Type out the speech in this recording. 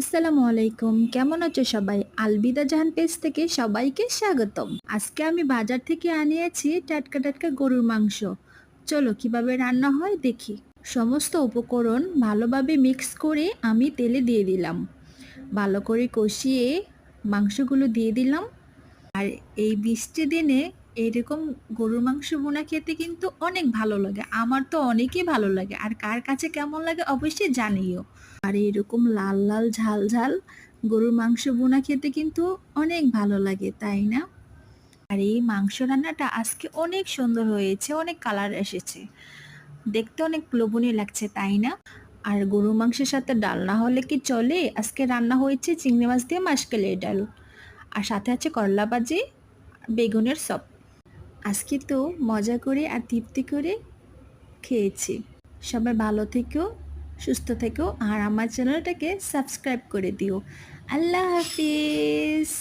আসসালামু আলাইকুম, কেমন আছো সবাই? আলবিদা জাহান পেজ থেকে সবাইকে স্বাগতম। আজকে আমি বাজার থেকে আনিয়েছি টাটকা টাটকা গরুর মাংস। চলো কিভাবে রান্না হয় দেখি। সমস্ত উপকরণ ভালোভাবে মিক্স করে আমি তেলে দিয়ে দিলাম। ভালো করে কষিয়ে মাংসগুলো দিয়ে দিলাম। আর এই বৃষ্টি দিনে এইরকম গরুর মাংস ভুনা খেতে কিন্তু অনেক ভালো লাগে। আমার তো অনেকই ভালো লাগে। আর কার কাছে কেমন লাগে অবশ্যই জানিও। আর এরকম লাল লাল ঝাল ঝাল গরুর মাংস ভুনা খেতে কিন্তু অনেক ভালো লাগে, তাই না? আর এই মাংস রান্নাটা আজকে অনেক সুন্দর হয়েছে, অনেক কালার এসেছে, দেখতে অনেক লোভনীয় লাগছে, তাই না? আর গরুর মাংসের সাথে ডাল না হলে কি চলে? আজকে রান্না হয়েছে চিংড়ি মাছ দিয়ে মাসকলাই ডাল, আর সাথে আছে করলা ভাজি, বেগুনের চপ। আজকে তো মজা করে আর তৃপ্তি করে খেয়েছি। সবাই ভালো থেকো, সুস্থ থেকো, আর আমার চ্যানেলটাকে সাবস্ক্রাইব করে দিও। আল্লাহ হাফিজ।